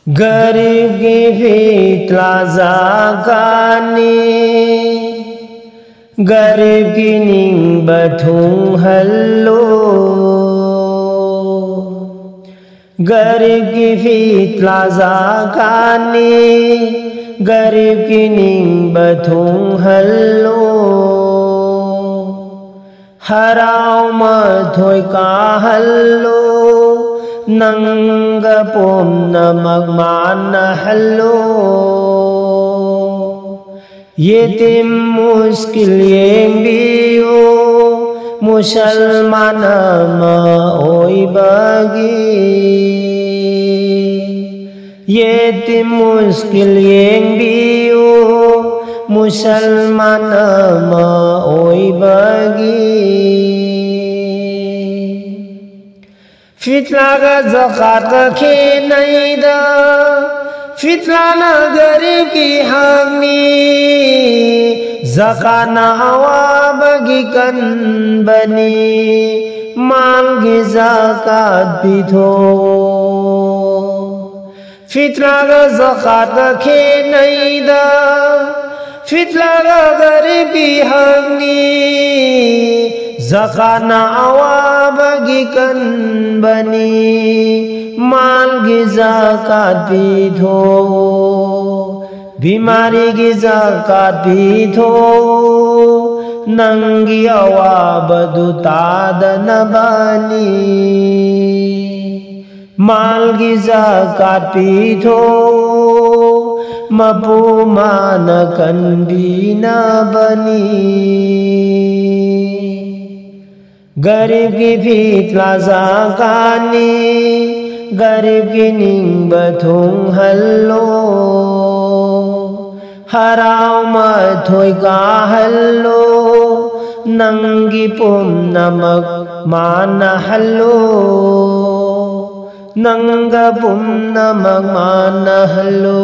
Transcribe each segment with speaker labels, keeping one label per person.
Speaker 1: Garib ki fitla zagani, garib ki ning bathung hallo. Garib ki fitla zagani, garib ki ning bathung hallo. Harau mathoi ka hallo. Nanga pom na magmana hallo. Yetim muskil yeng biyo Musalman ma oi bagi. Yetim muskil yeng biyo Musalman ma oi bagi. Fitla ka zakat ka khenai da, fitla na garib ki hagni. Zakat na awa bagikan bani, malgi zakat bitho. Fitla ka zakat ka khenai da, fitla ka garib ki hagni. Zakat na awa bagikan bani, malgi zakat bitho. Bimari ki zakat bitho, nangi awa badu tadana bani. Malgi zakat bitho, mapu manakan bina bani. Garib ki fitla zagani, garib ki ning bathung hallo. Harau mathoi ka hallo, nangi pum namak mana hallo. Nanga pum namak mana hallo.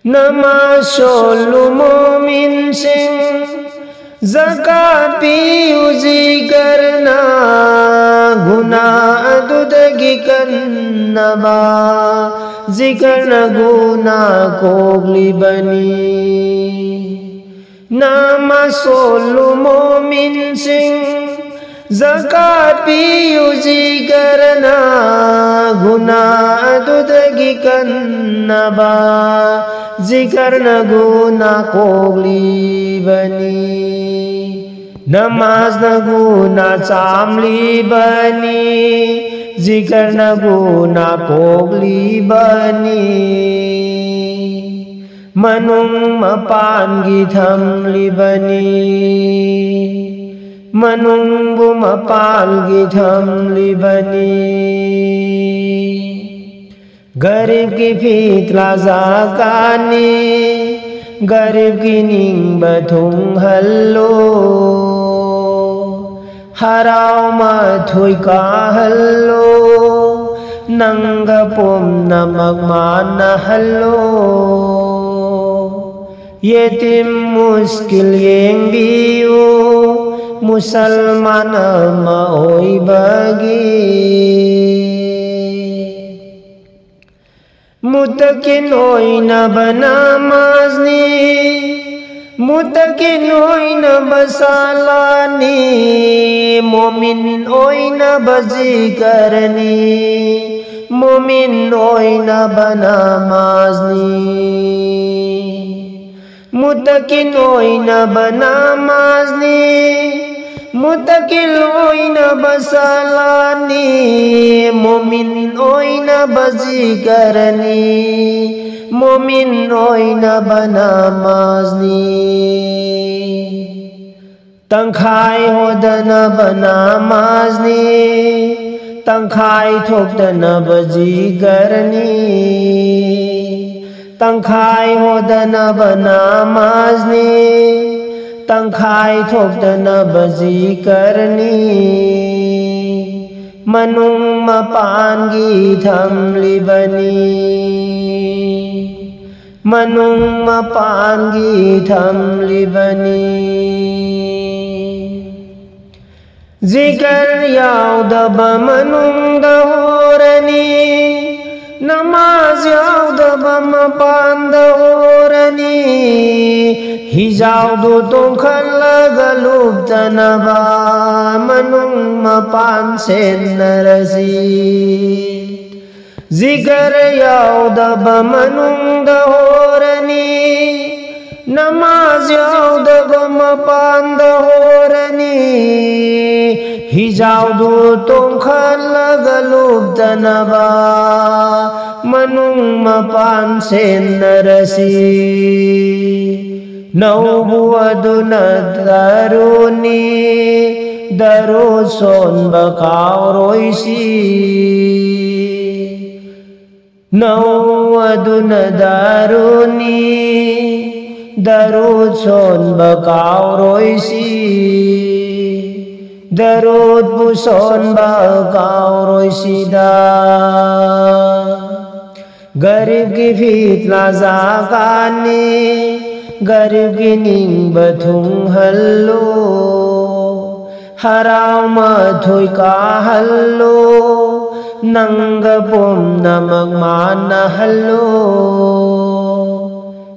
Speaker 1: Nama solu mumin sing zakat pi uji karna, guna adudagi karna ba, zikarna guna kogli bani. Nama solu mumin sing zakat pi uji karna, guna adudagi karna ba, zikarna guna kogli bani. Namaz na guna chamli bani, zikr na guna kogli bani. Manung mapan githam li bani, manung bu mapan githam li bani. Garib ki fitla zagani, garib ki ning bathung hallo. Harau mathoi ka hallo, nanga pom namak mana hallo. Yetim muskil yeng biyo Musalman ma oi bagi. Mutakin oi na banamazni, mutakin oi na basalani, momin oi na bazikarni, momin oi na banamazni. Mutakin oi na banamazni, mutakil oi na basalani, momin oi na bazikarni, momin oi na banamazni. Tangkhai hodana banamazni, tangkhai thokdana bazikarni. Tangkhai hodana banamazni, tangkhai thokdana bazikarni. Manung mapan githam li bani, manung mapan githam li bani. Zikr yaudaba manung da Namaz yaudaba mapanda horani Hijaudu tongkhalaga lubtanaba manung mapan senarasi Zikr yaudaba manung dahorani Namaz yaudaba mapanda horani Hijaudu tongkhalaga lubtanaba manung mapan senarasi Naubu aduna daruni daruson bakaw roisi Naubu aduna daruni daruson bakaw roisi Darud buson bakaw roisi da Garib ki fitna zakani Garib ki ning bathung hallo Haram mathoy ka hallo Nanggapom namag mana hallo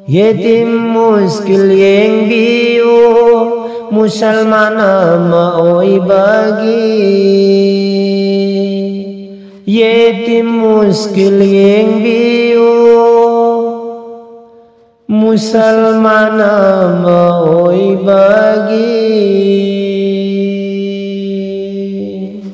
Speaker 1: Yetim muskil yeng biyo Musalman maoy bagi Yetim muskil yeng biyo Musalman maoy bagi